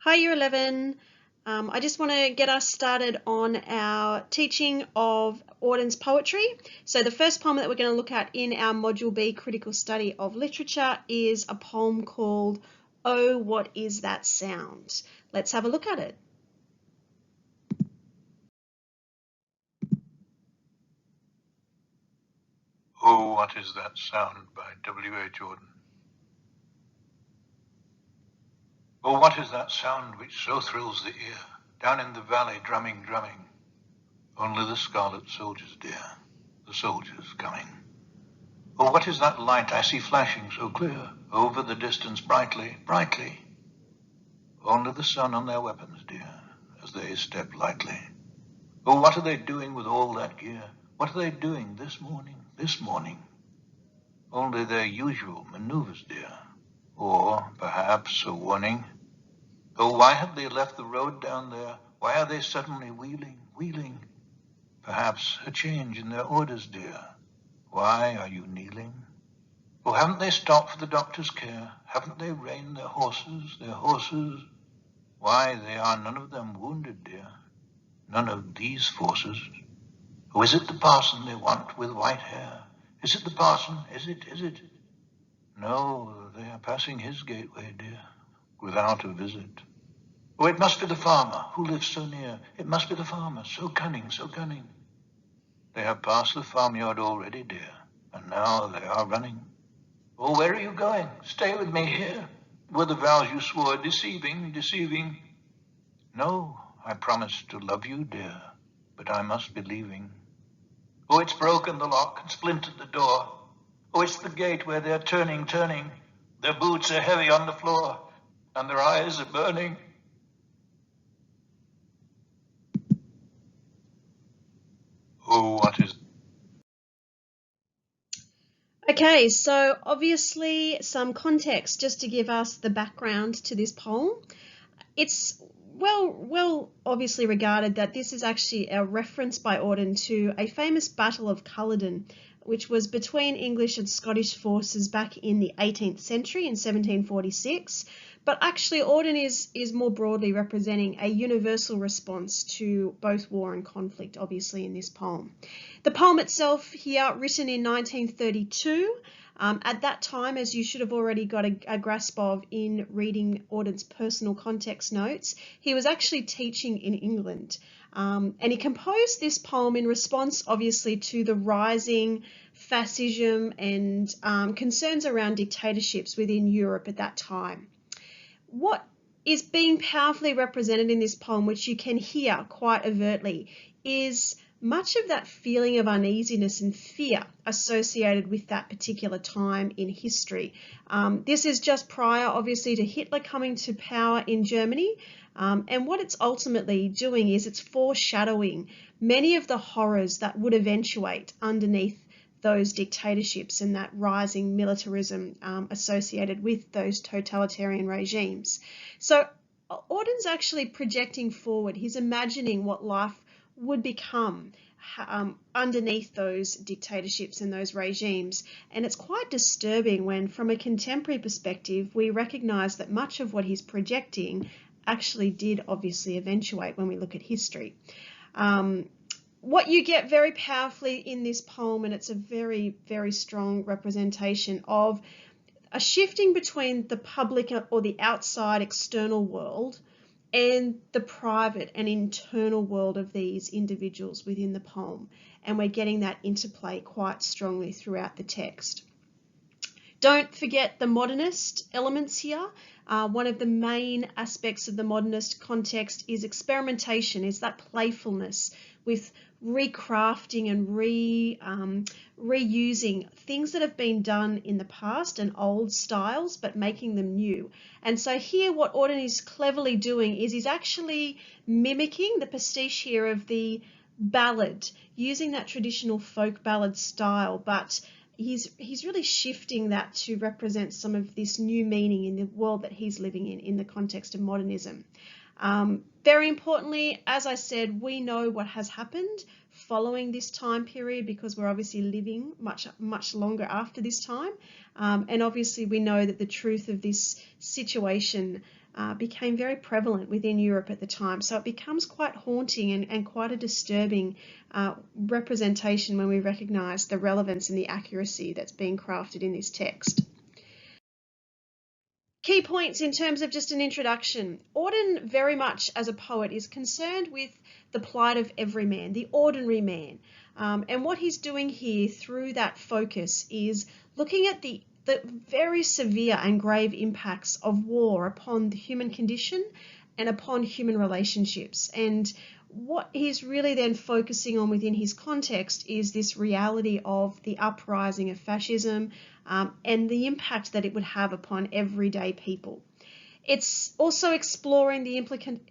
Hi, Year 11. I just want to get us started on our teaching of Auden's poetry. So the first poem that we're going to look at in our Module B Critical Study of Literature is a poem called Oh, What Is That Sound? Let's have a look at it. Oh, What Is That Sound by WH Auden. Oh, what is that sound which so thrills the ear, down in the valley drumming, drumming? Only the scarlet soldiers, dear, the soldiers coming. Oh, what is that light I see flashing so clear, over the distance brightly, brightly? Only the sun on their weapons, dear, as they step lightly. Oh, what are they doing with all that gear? What are they doing this morning, this morning? Only their usual maneuvers, dear, or perhaps a warning. Oh, why have they left the road down there? Why are they suddenly wheeling, wheeling? Perhaps a change in their orders, dear. Why are you kneeling? Oh, haven't they stopped for the doctor's care? Haven't they reined their horses, their horses? Why, they are none of them wounded, dear. None of these forces. Oh, is it the parson they want with white hair? Is it the parson? Is it? No, they are passing his gateway, dear, without a visit. Oh, it must be the farmer who lives so near. It must be the farmer, so cunning, so cunning. They have passed the farmyard already, dear, and now they are running. Oh, where are you going? Stay with me here. Were the vows you swore deceiving, deceiving? No, I promised to love you, dear, but I must be leaving. Oh, it's broken the lock and splintered the door. Oh, it's the gate where they're turning, turning. Their boots are heavy on the floor, and their eyes are burning. Oh, what is... Okay, so obviously some context just to give us the background to this poem. It's well obviously regarded that this is actually a reference by Auden to a famous Battle of Culloden, which was between English and Scottish forces back in the 18th century in 1746. But actually Auden is more broadly representing a universal response to both war and conflict, obviously, in this poem. The poem itself here, written in 1932, at that time, as you should have already got a grasp of in reading Auden's personal context notes, he was actually teaching in England. And he composed this poem in response, obviously, to the rising fascism and concerns around dictatorships within Europe at that time. What is being powerfully represented in this poem, which you can hear quite overtly, is much of that feeling of uneasiness and fear associated with that particular time in history. This is just prior, obviously, to Hitler coming to power in Germany. And what it's ultimately doing is it's foreshadowing many of the horrors that would eventuate underneath those dictatorships and that rising militarism associated with those totalitarian regimes. So Auden's actually projecting forward. He's imagining what life would become underneath those dictatorships and those regimes. And it's quite disturbing when, from a contemporary perspective, we recognise that much of what he's projecting actually did obviously eventuate when we look at history. What you get very powerfully in this poem, and it's a very, very strong representation of a shifting between the public or the outside external world and the private and internal world of these individuals within the poem. And we're getting that interplay quite strongly throughout the text. Don't forget the modernist elements here. One of the main aspects of the modernist context is experimentation, is that playfulness with recrafting and reusing things that have been done in the past and old styles, but making them new. And so here what Auden is cleverly doing is he's actually mimicking the pastiche here of the ballad, using that traditional folk ballad style, but he's really shifting that to represent some of this new meaning in the world that he's living in the context of modernism. Very importantly, as I said, we know what has happened following this time period because we're obviously living much longer after this time. And obviously we know that the truth of this situation became very prevalent within Europe at the time. So it becomes quite haunting and quite a disturbing representation when we recognise the relevance and the accuracy that's being crafted in this text. Key points in terms of just an introduction. Auden, very much as a poet, is concerned with the plight of every man, the ordinary man. And what he's doing here through that focus is looking at the very severe and grave impacts of war upon the human condition and upon human relationships. And what he's really then focusing on within his context is this reality of the uprising of fascism and the impact that it would have upon everyday people. It's also exploring the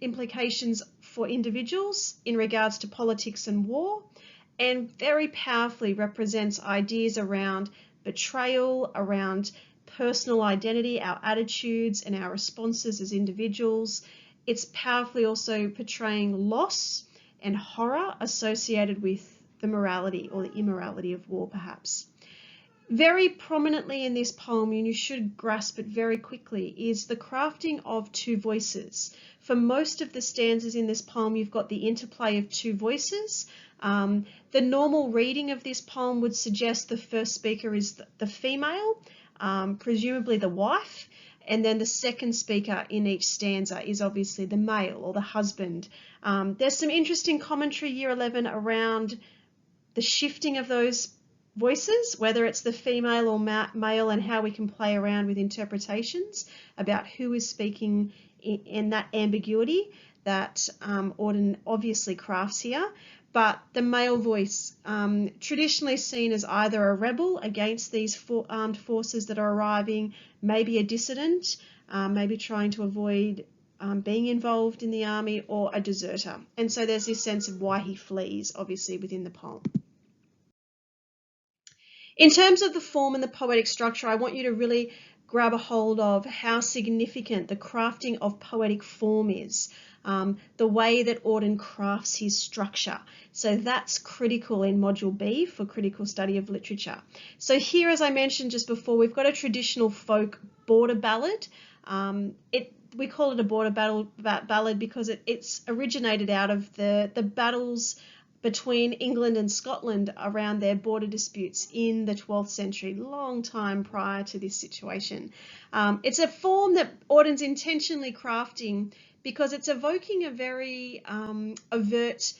implications for individuals in regards to politics and war, and very powerfully represents ideas around betrayal, around personal identity, our attitudes and our responses as individuals. It's powerfully also portraying loss and horror associated with the morality or the immorality of war, perhaps. Very prominently in this poem, and you should grasp it very quickly, is the crafting of two voices. For most of the stanzas in this poem, you've got the interplay of two voices. The normal reading of this poem would suggest the first speaker is the female, presumably the wife, and then the second speaker in each stanza is obviously the male or the husband. There's some interesting commentary, year 11, around the shifting of those voices, whether it's the female or male, and how we can play around with interpretations about who is speaking in that ambiguity that Auden obviously crafts here. But the male voice, traditionally seen as either a rebel against these armed forces that are arriving, maybe a dissident, maybe trying to avoid being involved in the army, or a deserter. And so there's this sense of why he flees, obviously, within the poem. In terms of the form and the poetic structure, I want you to really grab a hold of how significant the crafting of poetic form is, the way that Auden crafts his structure. So that's critical in Module B for critical study of literature. So here, as I mentioned just before, we've got a traditional folk border ballad. We call it a border ballad because it's originated out of the battles between England and Scotland around their border disputes in the 12th century, long time prior to this situation. It's a form that Auden's intentionally crafting because it's evoking a very overt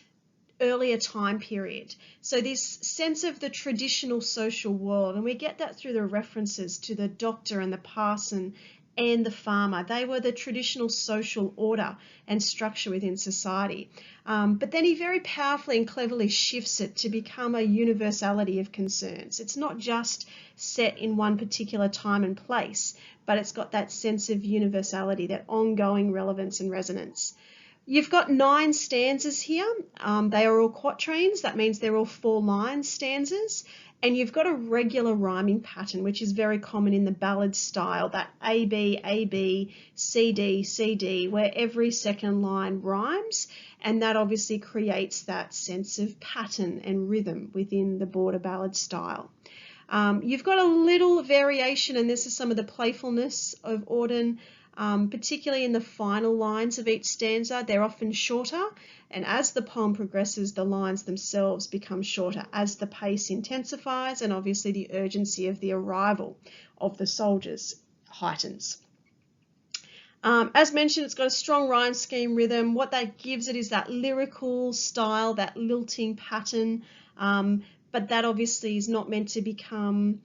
earlier time period. So this sense of the traditional social world, and we get that through the references to the doctor and the parson and the farmer. They were the traditional social order and structure within society. But then he very powerfully and cleverly shifts it to become a universality of concerns. It's not just set in one particular time and place, but it's got that sense of universality, that ongoing relevance and resonance. You've got 9 stanzas here. They are all quatrains. That means they're all 4-line stanzas. And you've got a regular rhyming pattern, which is very common in the ballad style, that AB, AB, CD, CD, where every second line rhymes. And that obviously creates that sense of pattern and rhythm within the border ballad style. You've got a little variation, and this is some of the playfulness of Auden, particularly in the final lines of each stanza. They're often shorter, and as the poem progresses, the lines themselves become shorter as the pace intensifies, and obviously the urgency of the arrival of the soldiers heightens. As mentioned, it's got a strong rhyme scheme rhythm. What that gives it is that lyrical style, that lilting pattern, but that obviously is not meant to become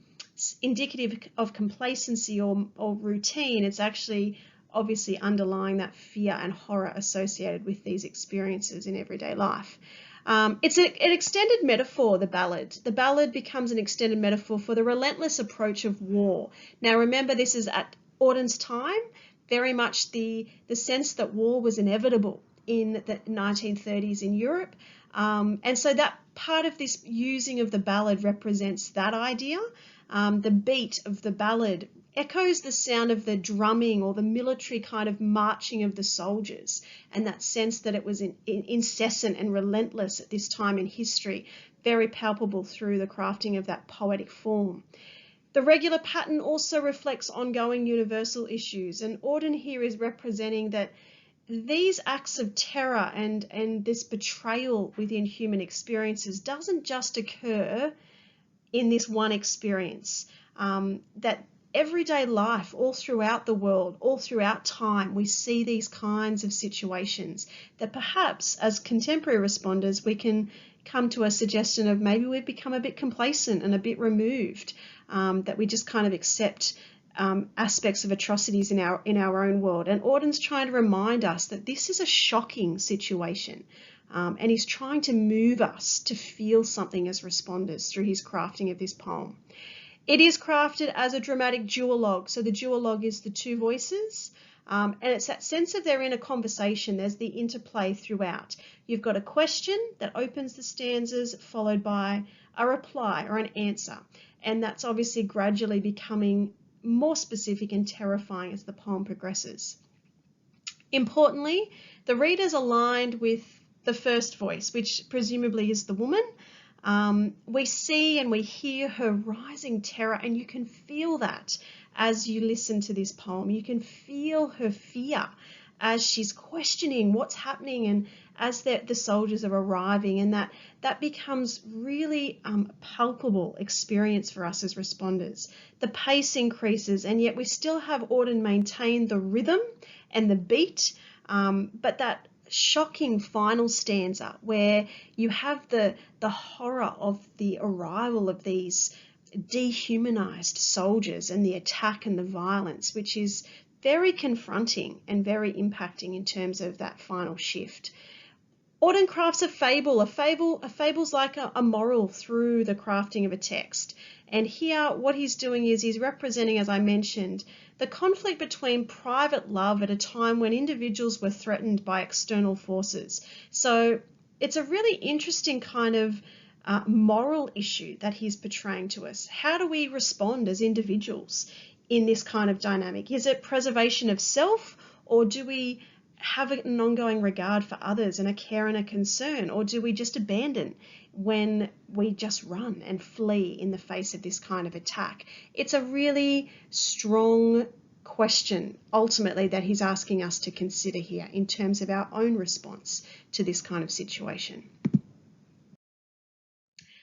indicative of complacency or routine. It's actually obviously underlying that fear and horror associated with these experiences in everyday life. It's an extended metaphor, the ballad. The ballad becomes an extended metaphor for the relentless approach of war. Now remember, this is at Auden's time, very much the sense that war was inevitable in the 1930s in Europe. And so that part of this using of the ballad represents that idea. The beat of the ballad echoes the sound of the drumming or the military kind of marching of the soldiers, and that sense that it was incessant and relentless at this time in history, very palpable through the crafting of that poetic form. The regular pattern also reflects ongoing universal issues, and Auden here is representing that these acts of terror and this betrayal within human experiences doesn't just occur in this one experience, that everyday life all throughout the world, all throughout time, we see these kinds of situations that perhaps as contemporary responders we can come to a suggestion of maybe we've become a bit complacent and a bit removed, that we just kind of accept aspects of atrocities in our own world. And Auden's trying to remind us that this is a shocking situation, and he's trying to move us to feel something as responders through his crafting of this poem. It is crafted as a dramatic duologue. So the duologue is the two voices, and it's that sense of they're in a conversation. There's the interplay throughout. You've got a question that opens the stanzas, followed by a reply or an answer, and that's obviously gradually becoming more specific and terrifying as the poem progresses. Importantly, the reader's aligned with the first voice, which presumably is the woman. We see and we hear her rising terror, and you can feel that as you listen to this poem. You can feel her fear as she's questioning what's happening, and as the soldiers are arriving, and that becomes really palpable experience for us as responders. The pace increases, and yet we still have Auden maintain the rhythm and the beat, but that shocking final stanza where you have the horror of the arrival of these dehumanized soldiers and the attack and the violence, which is very confronting and very impacting in terms of that final shift. Auden crafts a fable. A fable's like a moral through the crafting of a text. And here what he's doing is he's representing, as I mentioned, the conflict between private love at a time when individuals were threatened by external forces. So it's a really interesting kind of moral issue that he's portraying to us. How do we respond as individuals in this kind of dynamic? Is it preservation of self, or do we have an ongoing regard for others and a care and a concern, or do we just abandon when we just run and flee in the face of this kind of attack? It's a really strong question, ultimately, that he's asking us to consider here in terms of our own response to this kind of situation.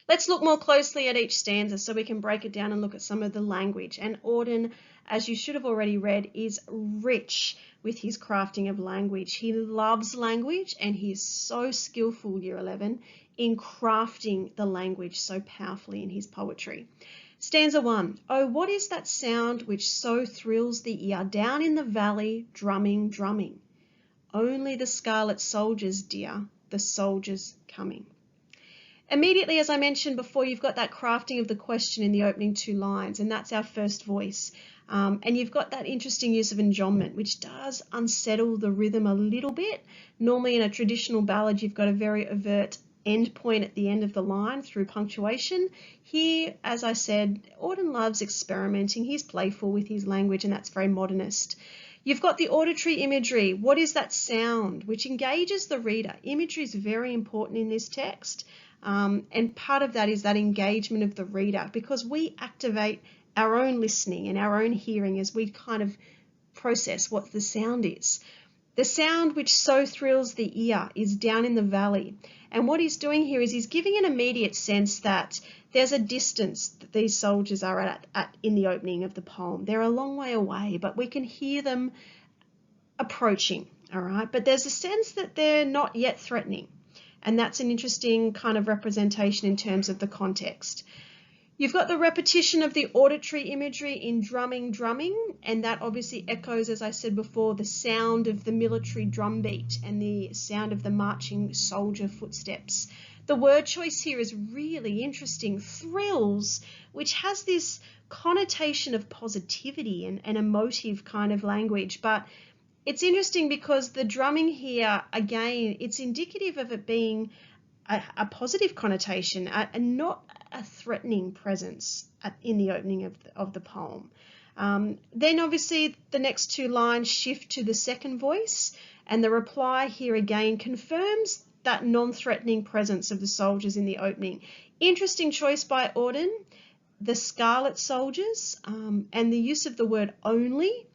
Let's look more closely at each stanza so we can break it down and look at some of the language. And Auden, as you should have already read, is rich with his crafting of language. He loves language, and he is so skillful, Year 11, in crafting the language so powerfully in his poetry. Stanza 1. Oh, what is that sound which so thrills the ear? Down in the valley, drumming, drumming. Only the scarlet soldiers, dear, the soldiers coming. Immediately, as I mentioned before, you've got that crafting of the question in the opening two lines, and that's our first voice. And you've got that interesting use of enjambment, which does unsettle the rhythm a little bit. Normally in a traditional ballad, you've got a very overt end point at the end of the line through punctuation. Here, as I said, Auden loves experimenting. He's playful with his language, and that's very modernist. You've got the auditory imagery. What is that sound which engages the reader? Imagery is very important in this text. And part of that is that engagement of the reader, because we activate our own listening and our own hearing as we kind of process what the sound is. The sound which so thrills the ear is down in the valley. And what he's doing here is he's giving an immediate sense that there's a distance that these soldiers are at in the opening of the poem. They're a long way away, but we can hear them approaching, all right? But there's a sense that they're not yet threatening. And that's an interesting kind of representation in terms of the context. You've got the repetition of the auditory imagery in drumming, drumming, and that obviously echoes, as I said before, the sound of the military drum beat and the sound of the marching soldier footsteps. The word choice here is really interesting. Thrills, which has this connotation of positivity and emotive kind of language, but it's interesting because the drumming here, again, it's indicative of it being a positive connotation and not a threatening presence in the opening of the poem. Then obviously the next two lines shift to the second voice, and the reply here again confirms that non-threatening presence of the soldiers in the opening. Interesting choice by Auden. the scarlet soldiers, and the use of the word only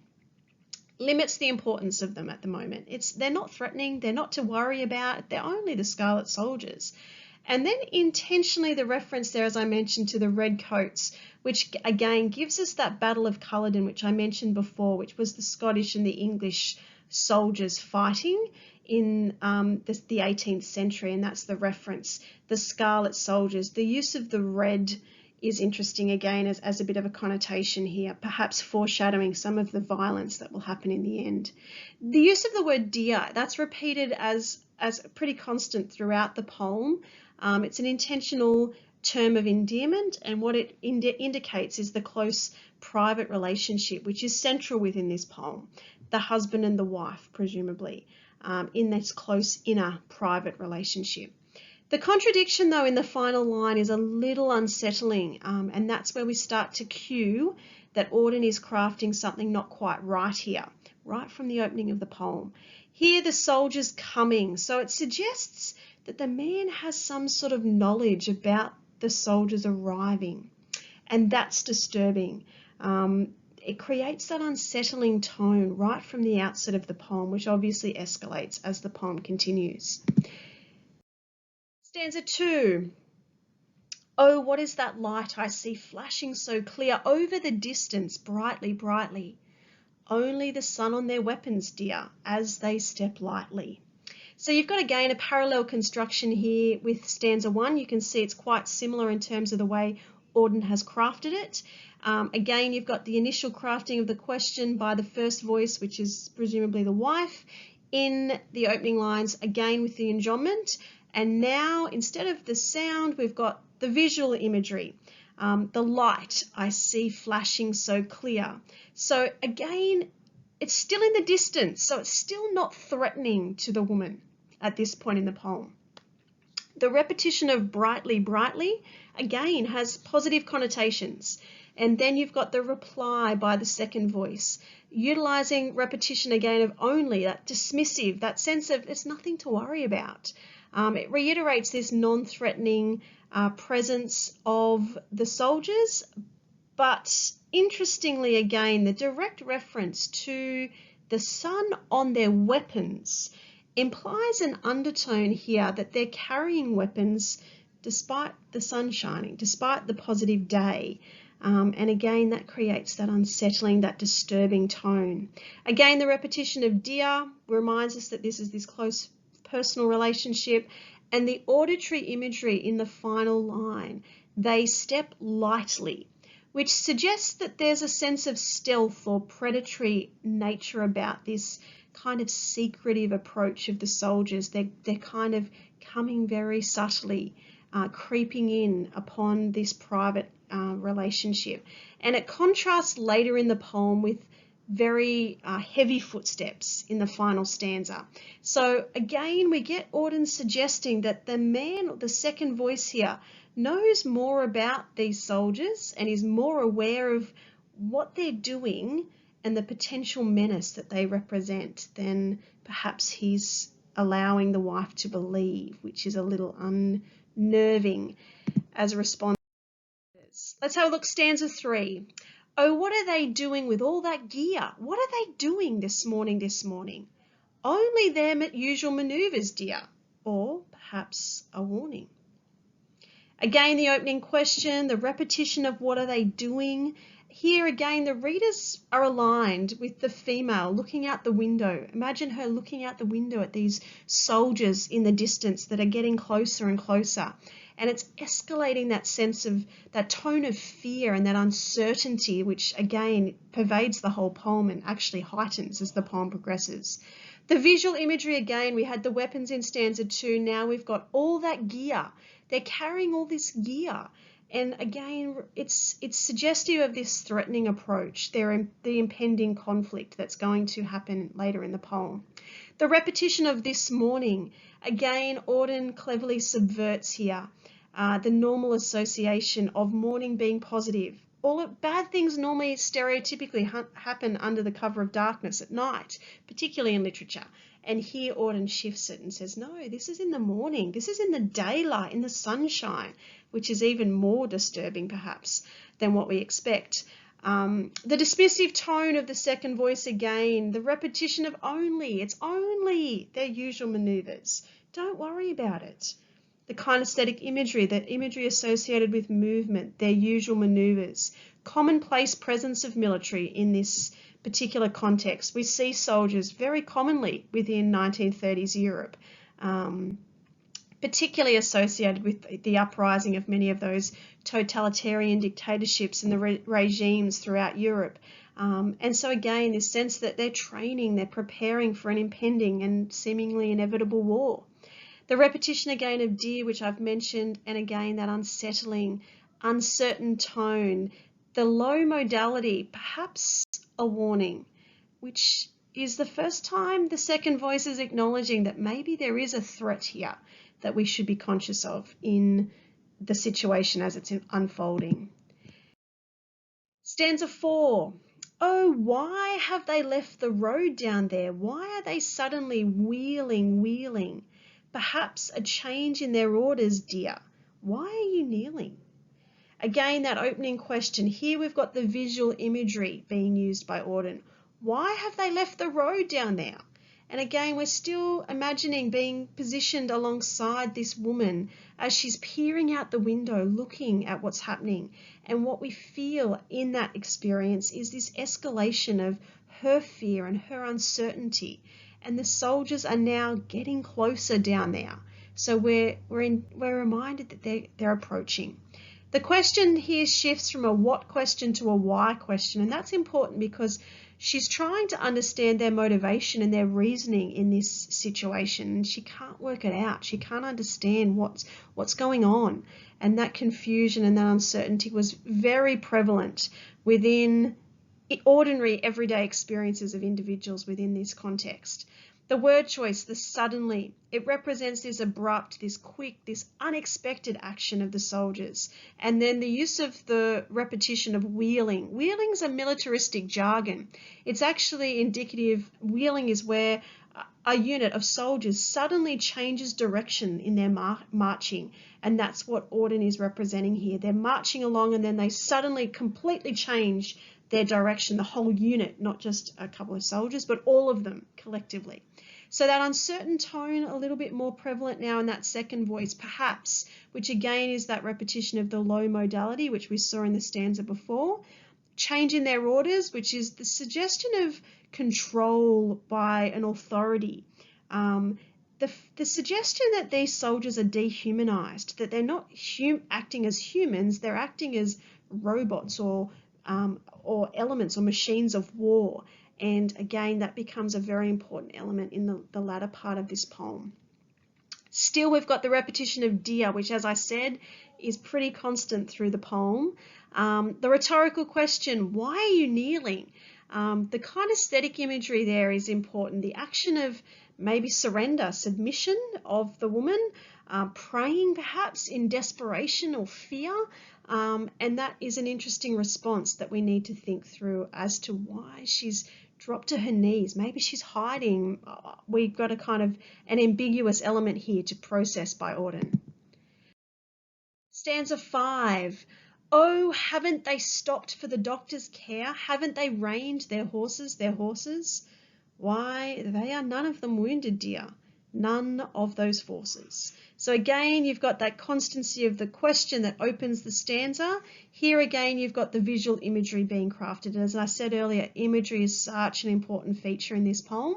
limits the importance of them at the moment. They're not threatening, they're not to worry about, they're only the scarlet soldiers. And then intentionally the reference there, as I mentioned, to the red coats, which again gives us that Battle of Culloden, which I mentioned before, which was the Scottish and the English soldiers fighting in the 18th century, and that's the reference, the scarlet soldiers. The use of the red is interesting again as a bit of a connotation here, perhaps foreshadowing some of the violence that will happen in the end. The use of the word dear, that's repeated as pretty constant throughout the poem. It's an intentional term of endearment, and what it indicates is the close private relationship which is central within this poem, the husband and the wife presumably, in this close inner private relationship. The contradiction though in the final line is a little unsettling, and that's where we start to cue that Auden is crafting something not quite right here, right from the opening of the poem. Here the soldier's coming, so it suggests that the man has some sort of knowledge about the soldiers arriving, and that's disturbing. It creates that unsettling tone right from the outset of the poem, which obviously escalates as the poem continues. Stanza 2. Oh, what is that light I see flashing so clear over the distance, brightly, brightly? Only the sun on their weapons, dear, as they step lightly. So you've got again a parallel construction here with stanza 1. You can see it's quite similar in terms of the way Auden has crafted it. Again, you've got the initial crafting of the question by the first voice, which is presumably the wife, in the opening lines, again with the enjambment. And now, instead of the sound, we've got the visual imagery. The light I see flashing so clear. So again, it's still in the distance, so it's still not threatening to the woman at this point in the poem. The repetition of brightly, brightly, again, has positive connotations. And then you've got the reply by the second voice, utilising repetition again of only, that dismissive, that sense of there's nothing to worry about. It reiterates this non-threatening presence of the soldiers, but interestingly again, the direct reference to the sun on their weapons implies an undertone here that they're carrying weapons despite the sun shining, despite the positive day. And again, that creates that unsettling, that disturbing tone. Again, the repetition of dear reminds us that this is this close personal relationship, and the auditory imagery in the final line, they step lightly, which suggests that there's a sense of stealth or predatory nature about this kind of secretive approach of the soldiers. They're kind of coming very subtly, creeping in upon this private relationship. And it contrasts later in the poem with very heavy footsteps in the final stanza. So again, we get Auden suggesting that the man, the second voice here, knows more about these soldiers and is more aware of what they're doing and the potential menace that they represent than perhaps he's allowing the wife to believe, which is a little unnerving as a response. Let's have a look, stanza 3. Oh, what are they doing with all that gear? What are they doing this morning? Only their usual manoeuvres, dear, or perhaps a warning. Again, the opening question, the repetition of what are they doing. Here again, the readers are aligned with the female looking out the window. Imagine her looking out the window at these soldiers in the distance that are getting closer and closer. And it's escalating that sense of, that tone of fear and that uncertainty, which again pervades the whole poem and actually heightens as the poem progresses. The visual imagery again, we had the weapons in stanza 2, now we've got all that gear. They're carrying all this gear. And again, it's suggestive of this threatening approach, the impending conflict that's going to happen later in the poem. The repetition of this morning, again, Auden cleverly subverts here the normal association of morning being positive. All bad things normally stereotypically happen under the cover of darkness at night, particularly in literature. And here Auden shifts it and says, no, this is in the morning. This is in the daylight, in the sunshine. which is even more disturbing perhaps than what we expect. The dismissive tone of the second voice again, the repetition of only, it's only their usual manoeuvres. Don't worry about it. The kinesthetic imagery, the imagery associated with movement, their usual manoeuvres, commonplace presence of military in this particular context. We see soldiers very commonly within 1930s Europe, particularly associated with the uprising of many of those totalitarian dictatorships and the regimes throughout Europe. And so again, this sense that they're training, they're preparing for an impending and seemingly inevitable war. The repetition again of dear, which I've mentioned, and again that unsettling, uncertain tone, the low modality, perhaps a warning, which is the first time the second voice is acknowledging that maybe there is a threat here that we should be conscious of in the situation as it's unfolding. Stanza 4. Oh, why have they left the road down there? Why are they suddenly wheeling? Perhaps a change in their orders, dear. Why are you kneeling? Again, that opening question. Here we've got the visual imagery being used by Auden. Why have they left the road down there? And again, we're still imagining being positioned alongside this woman as she's peering out the window, looking at what's happening. And what we feel in that experience is this escalation of her fear and her uncertainty. And the soldiers are now getting closer down there. So we're reminded that they're approaching. The question here shifts from a what question to a why question, and that's important because she's trying to understand their motivation and their reasoning in this situation, and she can't work it out. She can't understand what's going on, and that confusion and that uncertainty was very prevalent within ordinary everyday experiences of individuals within this context. The word choice, the suddenly, it represents this abrupt, this quick, this unexpected action of the soldiers. And then the use of the repetition of wheeling. Wheeling's a militaristic jargon. It's actually indicative, wheeling is where a unit of soldiers suddenly changes direction in their marching. And that's what Auden is representing here. They're marching along and then they suddenly completely change their direction, the whole unit, not just a couple of soldiers, but all of them collectively. So that uncertain tone a little bit more prevalent now in that second voice, perhaps, which again is that repetition of the low modality, which we saw in the stanza before. Change in their orders, which is the suggestion of control by an authority. The suggestion that these soldiers are dehumanized, that they're not acting as humans, they're acting as robots or elements or machines of war. And again, that becomes a very important element in the latter part of this poem. Still, we've got the repetition of dear, which, as I said, is pretty constant through the poem. The rhetorical question, why are you kneeling? The kinesthetic imagery there is important. The action of maybe surrender, submission of the woman, praying perhaps in desperation or fear. And that is an interesting response that we need to think through as to why she's dropped to her knees. Maybe she's hiding. We've got a kind of an ambiguous element here to process by Auden. Stanza 5. Oh, haven't they stopped for the doctor's care? Haven't they reined their horses? Why, they are none of them wounded, dear. None of those forces. So again, you've got that constancy of the question that opens the stanza. Here again, you've got the visual imagery being crafted. As I said earlier, imagery is such an important feature in this poem.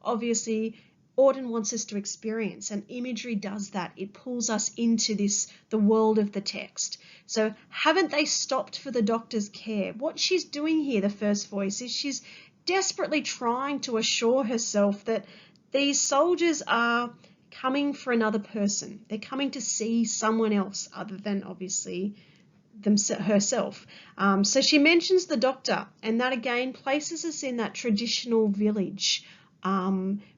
Obviously, Auden wants us to experience, and imagery does that. It pulls us into the world of the text. So haven't they stopped for the doctor's care? What she's doing here, the first voice, is she's desperately trying to assure herself that these soldiers are coming for another person. They're coming to see someone else other than obviously herself. So she mentions the doctor, and that again places us in that traditional village,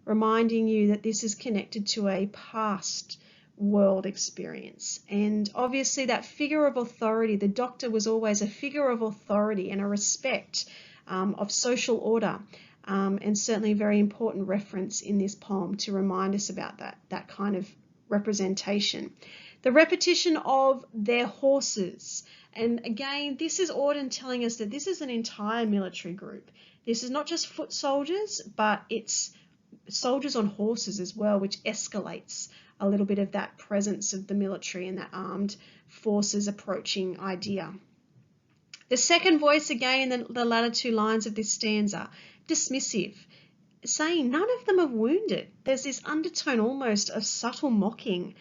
reminding you that this is connected to a past world experience. And obviously that figure of authority, the doctor was always a figure of authority and a respect of social order. And certainly a very important reference in this poem to remind us about that kind of representation. The repetition of their horses. And again, this is Auden telling us that this is an entire military group. This is not just foot soldiers, but it's soldiers on horses as well, which escalates a little bit of that presence of the military and that armed forces approaching idea. The second voice, again, in the latter two lines of this stanza, dismissive, saying none of them are wounded. There's this undertone almost of subtle mocking,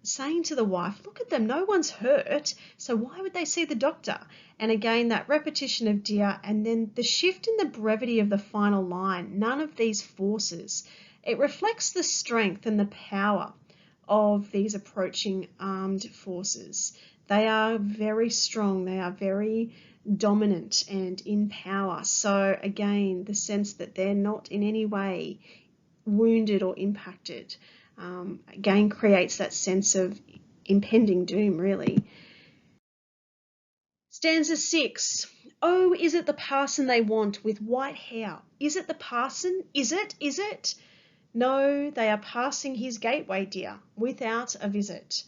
saying to the wife, look at them, no one's hurt, so why would they see the doctor? And again, that repetition of dear, and then the shift in the brevity of the final line, none of these forces. It reflects the strength and the power of these approaching armed forces. They are very strong, they are very dominant and in power. So again, the sense that they're not in any way wounded or impacted, again creates that sense of impending doom, really. Stanza 6. Oh, is it the parson they want with white hair? Is it the parson? Is it? Is it? No, they are passing his gateway, dear, without a visit.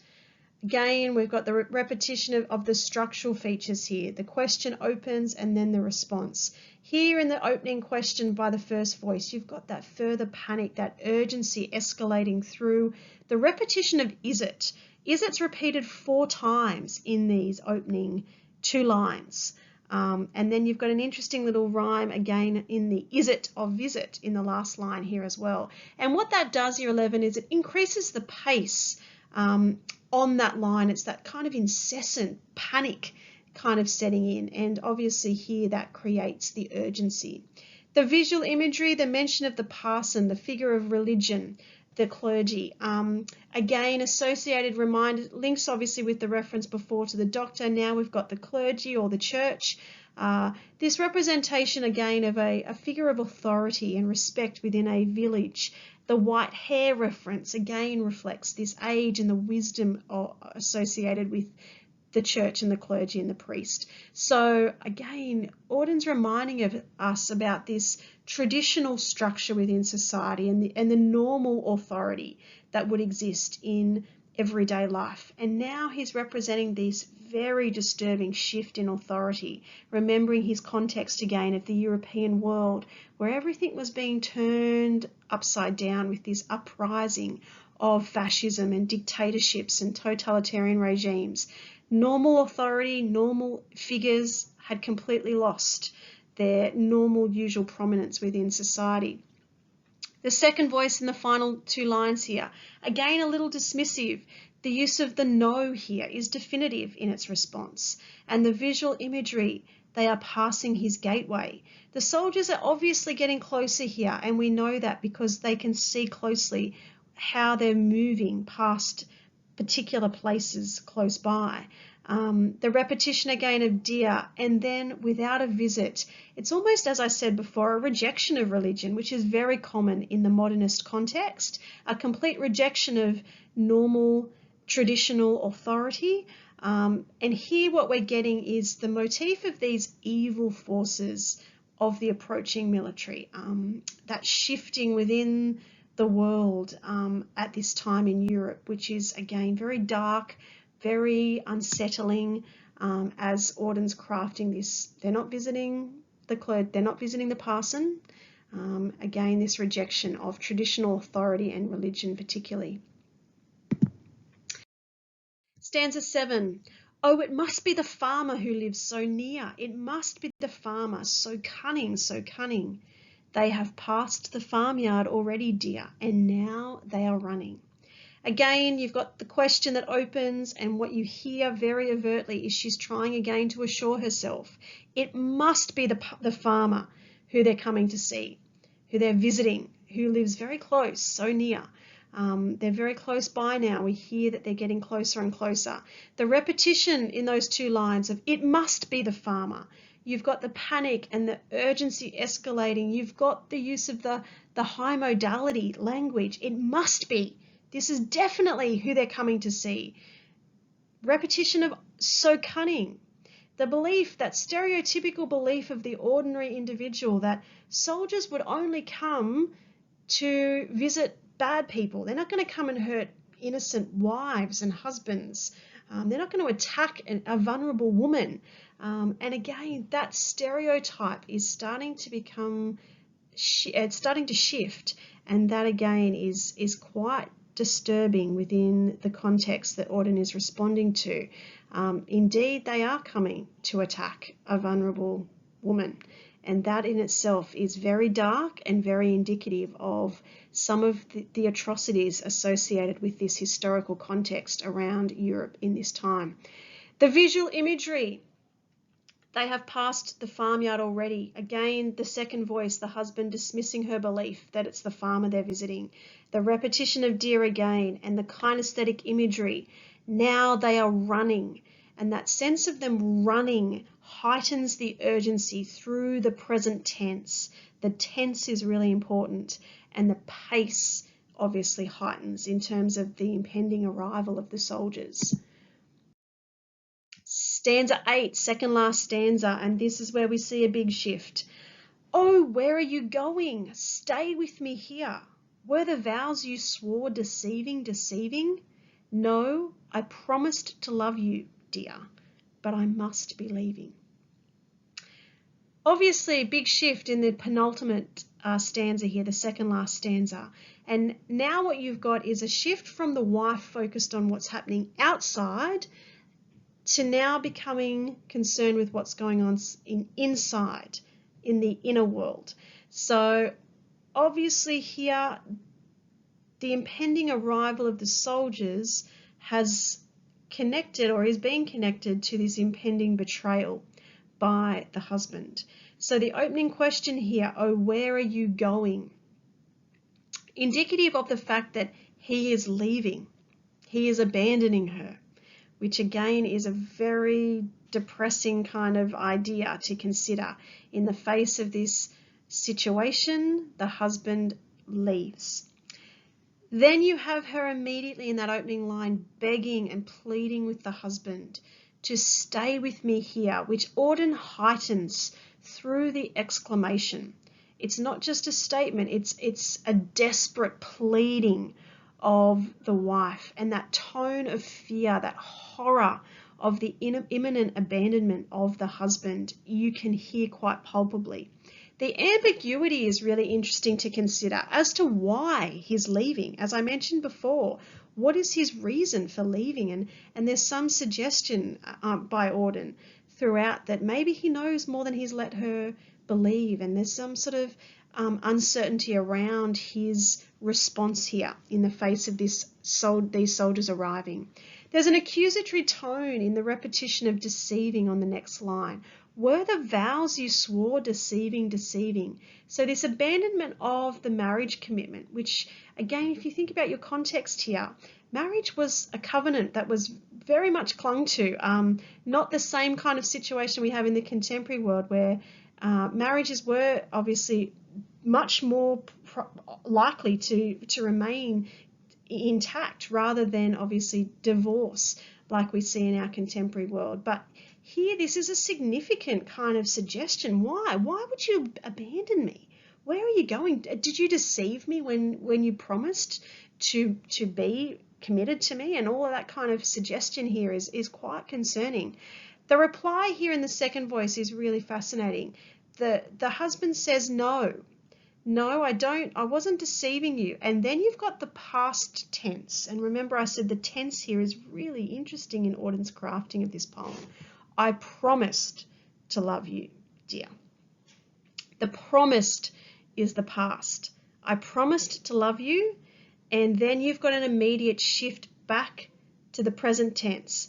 Again, we've got the repetition of the structural features here. The question opens and then the response. Here in the opening question by the first voice, you've got that further panic, that urgency escalating through. The repetition of is it. Is it's repeated 4 times in these opening 2 lines. And then you've got an interesting little rhyme again in the is it of visit in the last line here as well. And what that does, year 11, is it increases the pace on that line. It's that kind of incessant panic kind of setting in, and obviously here that creates the urgency. The visual imagery, the mention of the parson, the figure of religion, the clergy, again associated links obviously with the reference before to the doctor. Now we've got the clergy or the church. This representation again of a figure of authority and respect within a village. The white hair reference again reflects this age and the wisdom associated with the church and the clergy and the priest. So again, Auden's reminding of us about this traditional structure within society and the normal authority that would exist in everyday life. And now he's representing this very disturbing shift in authority, remembering his context again of the European world where everything was being turned upside down with this uprising of fascism and dictatorships and totalitarian regimes. Normal authority, normal figures had completely lost their normal usual prominence within society. The second voice in the final 2 lines here, again a little dismissive. The use of the no here is definitive in its response. And the visual imagery, they are passing his gateway. The soldiers are obviously getting closer here, and we know that because they can see closely how they're moving past particular places close by. The repetition again of dear, and then without a visit. It's almost, as I said before, a rejection of religion, which is very common in the modernist context, a complete rejection of normal traditional authority. And here what we're getting is the motif of these evil forces of the approaching military, that shifting within the world at this time in Europe, which is again very dark, very unsettling, as Auden's crafting this. They're not visiting the clergy, they're not visiting the parson. Again, this rejection of traditional authority and religion particularly. Stanza 7. Oh, it must be the farmer who lives so near. It must be the farmer, so cunning, so cunning. They have passed the farmyard already, dear, and now they are running. Again, you've got the question that opens, and what you hear very overtly is she's trying again to assure herself. It must be the farmer who they're coming to see, who they're visiting, who lives very close, so near. They're very close by now. We hear that they're getting closer and closer. The repetition in those 2 lines of it must be the farmer. You've got the panic and the urgency escalating. You've got the use of the high modality language. It must be. This is definitely who they're coming to see. Repetition of so cunning. The belief, that stereotypical belief of the ordinary individual that soldiers would only come to visit bad people. They're not going to come and hurt innocent wives and husbands. They're not going to attack a vulnerable woman. And again, that stereotype is starting to become, it's starting to shift. And that again is quite disturbing within the context that Auden is responding to. Indeed, they are coming to attack a vulnerable woman. And that in itself is very dark and very indicative of some of the atrocities associated with this historical context around Europe in this time. The visual imagery. They have passed the farmyard already. Again, the second voice, the husband dismissing her belief that it's the farmer they're visiting. The repetition of deer again and the kinesthetic imagery. Now they are running. And that sense of them running heightens the urgency through the present tense. The tense is really important, and the pace obviously heightens in terms of the impending arrival of the soldiers. Stanza 8, second last stanza, and this is where we see a big shift. Oh, where are you going? Stay with me here. Were the vows you swore deceiving, deceiving? No, I promised to love you, dear, but I must be leaving. Obviously, a big shift in the penultimate stanza here, the second last stanza. And now what you've got is a shift from the wife focused on what's happening outside to now becoming concerned with what's going on inside, in the inner world. So obviously here, the impending arrival of the soldiers has connected, or is being connected, to this impending betrayal by the husband. So the opening question here, oh, where are you going? Indicative of the fact that he is leaving, he is abandoning her, which again is a very depressing kind of idea to consider. In the face of this situation, the husband leaves. Then you have her immediately in that opening line begging and pleading with the husband to stay with me here, which Auden heightens through the exclamation. It's not just a statement, it's a desperate pleading of the wife, and that tone of fear, that horror of the imminent abandonment of the husband, you can hear quite palpably. The ambiguity is really interesting to consider as to why he's leaving. As I mentioned before, what is his reason for leaving? And there's some suggestion by Auden throughout that maybe he knows more than he's let her believe, and there's some sort of uncertainty around his response here in the face of these soldiers arriving. There's an accusatory tone in the repetition of deceiving on the next line. Were the vows you swore deceiving, deceiving? So this abandonment of the marriage commitment, which again, if you think about your context here, marriage was a covenant that was very much clung to, not the same kind of situation we have in the contemporary world where marriages were obviously much more likely to remain intact rather than obviously divorce like we see in our contemporary world. But here, this is a significant kind of suggestion. Why? Why would you abandon me? Where are you going? Did you deceive me when you promised to be committed to me? And all of that kind of suggestion here is quite concerning. The reply here in the second voice is really fascinating. The husband says, no, I wasn't deceiving you. And then you've got the past tense. And remember, I said the tense here is really interesting in Auden's crafting of this poem. I promised to love you, dear. The promised is the past. I promised to love you, and then you've got an immediate shift back to the present tense.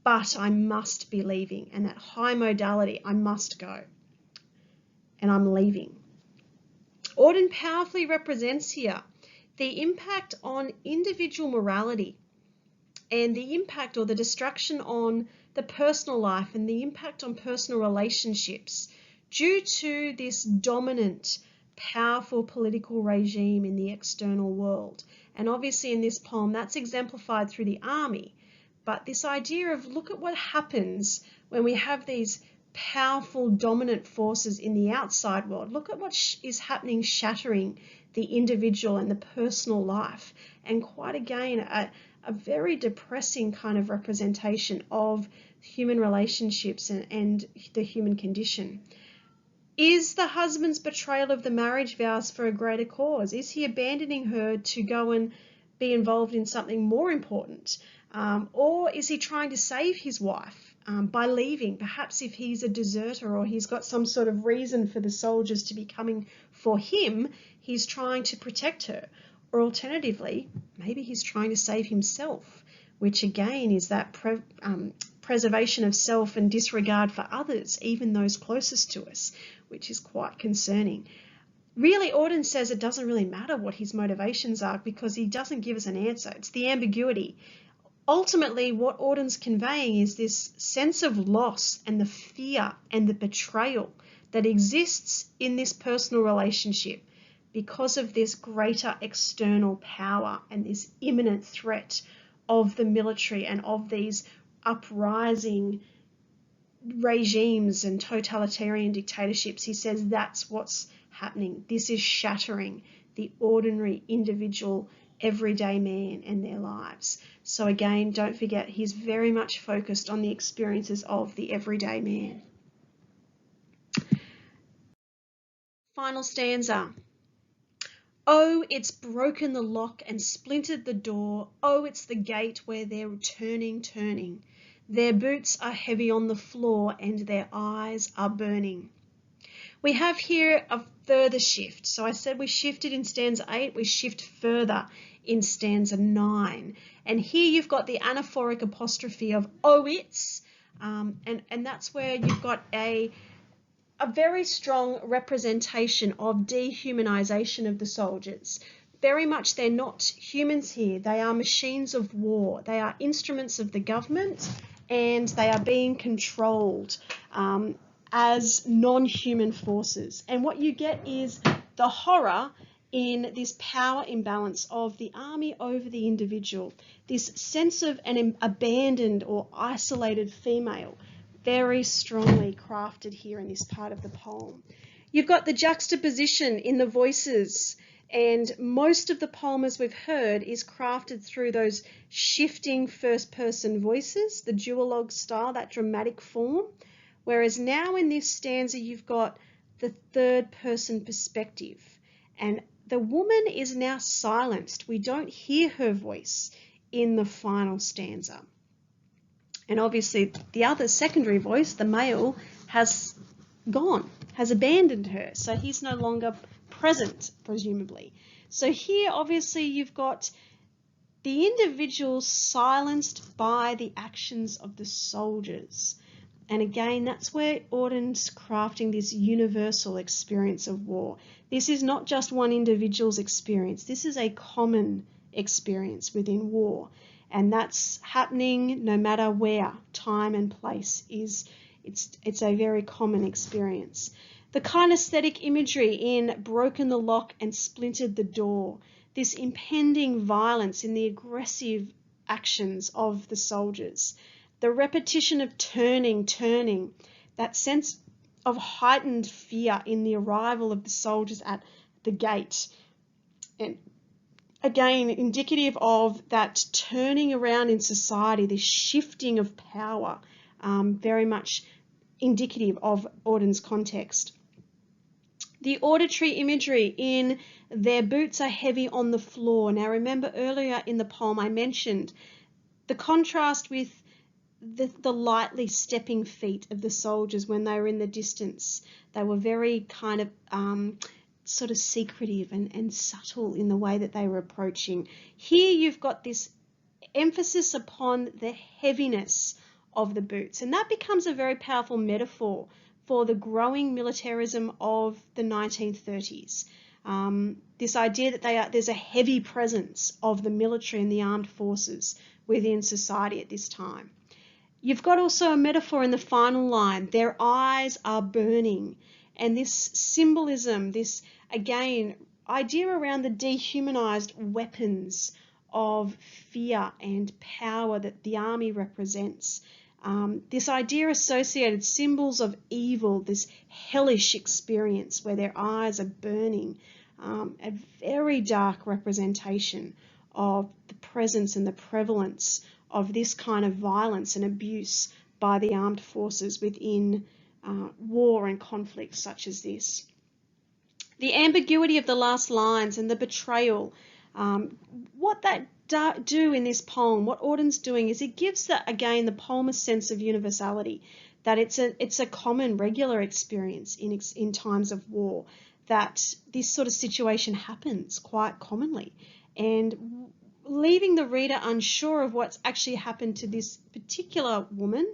But I must be leaving, and that high modality, I must go, and I'm leaving. Auden powerfully represents here the impact on individual morality and the impact or the destruction on the personal life and the impact on personal relationships due to this dominant, powerful political regime in the external world. And obviously in this poem, that's exemplified through the army. But this idea of look at what happens when we have these powerful, dominant forces in the outside world. Look at what is happening, shattering the individual and the personal life. And quite again, a very depressing kind of representation of human relationships and the human condition. Is the husband's betrayal of the marriage vows for a greater cause? Is he abandoning her to go and be involved in something more important? Or is he trying to save his wife by leaving? Perhaps if he's a deserter or he's got some sort of reason for the soldiers to be coming for him, he's trying to protect her. Or alternatively, maybe he's trying to save himself, which again is that preservation of self and disregard for others, even those closest to us, which is quite concerning. Really, Auden says it doesn't really matter what his motivations are because he doesn't give us an answer. It's the ambiguity. Ultimately, what Auden's conveying is this sense of loss and the fear and the betrayal that exists in this personal relationship because of this greater external power and this imminent threat of the military and of these uprising regimes and totalitarian dictatorships. He says that's what's happening. This is shattering the ordinary individual everyday man and their lives. So again, don't forget, he's very much focused on the experiences of the everyday man. Final stanza. Oh, it's broken the lock and splintered the door. Oh, it's the gate where they're turning. Their boots are heavy on the floor and their eyes are burning. We have here a further shift. So I said we shifted in stanza 8, we shift further in stanza 9. And here you've got the anaphoric apostrophe of oh, it's, and that's where you've got a very strong representation of dehumanization of the soldiers. Very much they're not humans here. They are machines of war. They are instruments of the government and they are being controlled as non-human forces. And what you get is the horror in this power imbalance of the army over the individual, this sense of an abandoned or isolated female, very strongly crafted here in this part of the poem. You've got the juxtaposition in the voices, and most of the poem, as we've heard, is crafted through those shifting first-person voices, the duologue style, that dramatic form, whereas now in this stanza you've got the third-person perspective, and the woman is now silenced. We don't hear her voice in the final stanza. And obviously the other secondary voice, the male, has gone, has abandoned her. So he's no longer present, presumably. So here, obviously, you've got the individual silenced by the actions of the soldiers. And again, that's where Auden's crafting this universal experience of war. This is not just one individual's experience. This is a common experience within war. And that's happening no matter where time and place is. It's a very common experience. The kinesthetic imagery in broken the lock and splintered the door, this impending violence in the aggressive actions of the soldiers, the repetition of turning, that sense of heightened fear in the arrival of the soldiers at the gate. And again, indicative of that turning around in society, this shifting of power, very much indicative of Auden's context. The auditory imagery in their boots are heavy on the floor. Now remember earlier in the poem I mentioned the contrast with the lightly stepping feet of the soldiers when they were in the distance. They were very kind of sort of secretive and subtle in the way that they were approaching. Here you've got this emphasis upon the heaviness of the boots, and that becomes a very powerful metaphor for the growing militarism of the 1930s. This idea that there's a heavy presence of the military and the armed forces within society at this time. You've got also a metaphor in the final line, their eyes are burning, and this symbolism, this, again, idea around the dehumanized weapons of fear and power that the army represents. This idea associated symbols of evil, this hellish experience where their eyes are burning, a very dark representation of the presence and the prevalence of this kind of violence and abuse by the armed forces within war and conflict such as this. The ambiguity of the last lines and the betrayal, what that do in this poem, what Auden's doing is it gives again the poem a sense of universality, that it's a common, regular experience in times of war, that this sort of situation happens quite commonly, and leaving the reader unsure of what's actually happened to this particular woman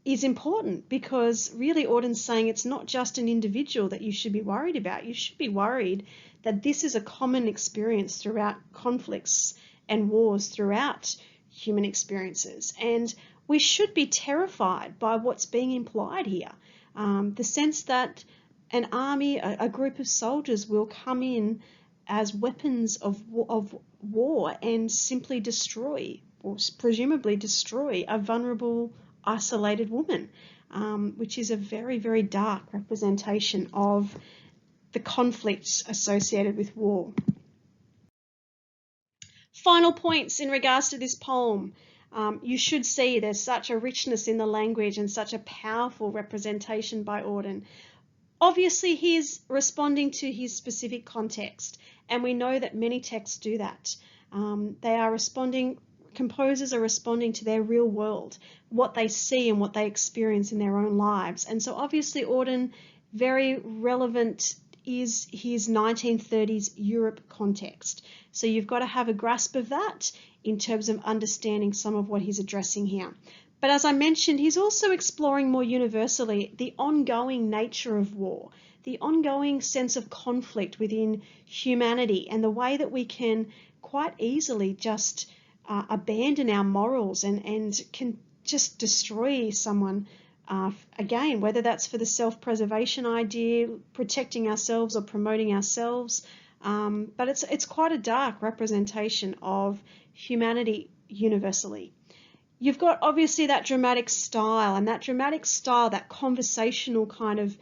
is important, because really Auden's saying it's not just an individual that you should be worried about. You should be worried that this is a common experience throughout conflicts and wars throughout human experiences. And we should be terrified by what's being implied here. The sense that an army, a group of soldiers will come in as weapons of war and simply destroy, or presumably destroy, a vulnerable, isolated woman, which is a very, very dark representation of the conflicts associated with war. Final points in regards to this poem. You should see there's such a richness in the language and such a powerful representation by Auden. Obviously, he's responding to his specific context, and we know that many texts do that. Composers are responding to their real world, what they see and what they experience in their own lives. And so obviously Auden, very relevant is his 1930s Europe context. So you've got to have a grasp of that in terms of understanding some of what he's addressing here. But as I mentioned, he's also exploring more universally the ongoing nature of war, the ongoing sense of conflict within humanity, and the way that we can quite easily just abandon our morals and can just destroy someone, again, whether that's for the self-preservation idea, protecting ourselves or promoting ourselves. But it's quite a dark representation of humanity universally. You've got obviously that dramatic style, and that conversational kind of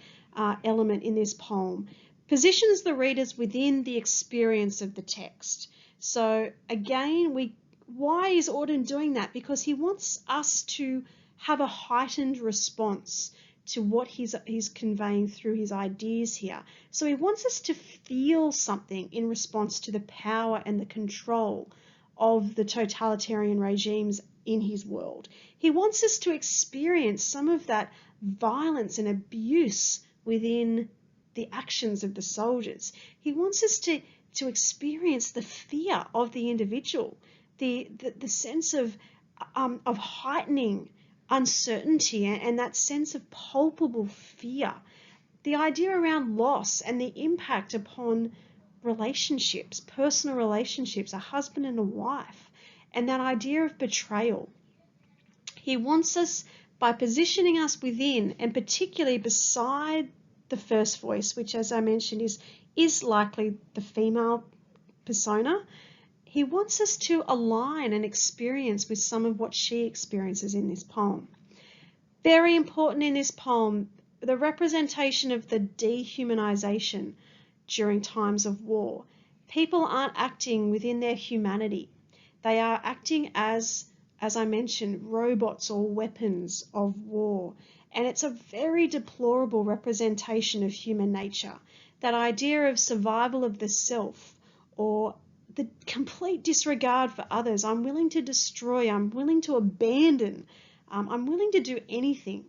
element in this poem positions the readers within the experience of the text. So again, why is Auden doing that? Because he wants us to have a heightened response to what he's conveying through his ideas here. So he wants us to feel something in response to the power and the control of the totalitarian regimes in his world. He wants us to experience some of that violence and abuse within the actions of the soldiers. He wants us to experience the fear of the individual, the sense of heightening uncertainty and that sense of palpable fear, the idea around loss and the impact upon relationships, personal relationships, a husband and a wife, and that idea of betrayal. He wants us, by positioning us within, and particularly beside the first voice, which, as I mentioned, is likely the female persona, he wants us to align and experience with some of what she experiences in this poem. Very important in this poem, the representation of the dehumanization during times of war. People aren't acting within their humanity. They are acting as I mentioned, robots or weapons of war. And it's a very deplorable representation of human nature. That idea of survival of the self, or the complete disregard for others. I'm willing to destroy, I'm willing to abandon, I'm willing to do anything.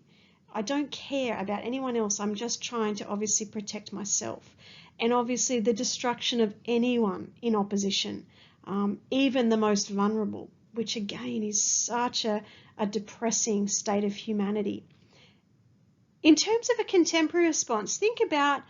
I don't care about anyone else. I'm just trying to obviously protect myself. And obviously the destruction of anyone in opposition, even the most vulnerable, which again is such a depressing state of humanity. In terms of a contemporary response, think about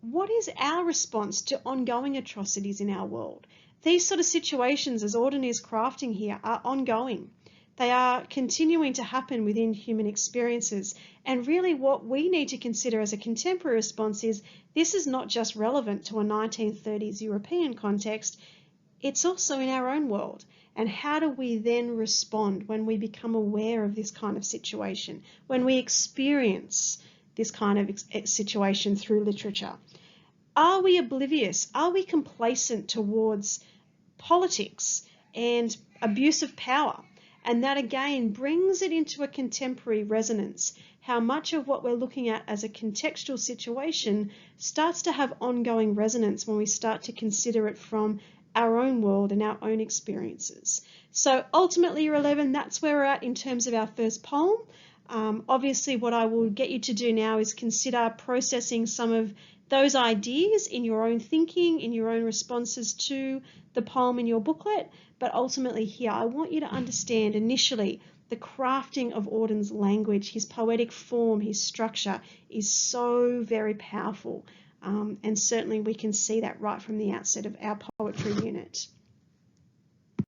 what is our response to ongoing atrocities in our world. These sort of situations, as Auden is crafting here, are ongoing. They are continuing to happen within human experiences. And really what we need to consider as a contemporary response is this is not just relevant to a 1930s European context, it's also in our own world. And how do we then respond when we become aware of this kind of situation, when we experience this kind of situation through literature? Are we oblivious? Are we complacent towards politics and abuse of power? And that again brings it into a contemporary resonance. How much of what we're looking at as a contextual situation starts to have ongoing resonance when we start to consider it from our own world and our own experiences. So ultimately, Year 11, that's where we're at in terms of our first poem. Obviously, what I will get you to do now is consider processing some of those ideas in your own thinking, in your own responses to the poem in your booklet. But ultimately here, I want you to understand initially the crafting of Auden's language, his poetic form, his structure is so very powerful. And certainly we can see that right from the outset of our poetry unit.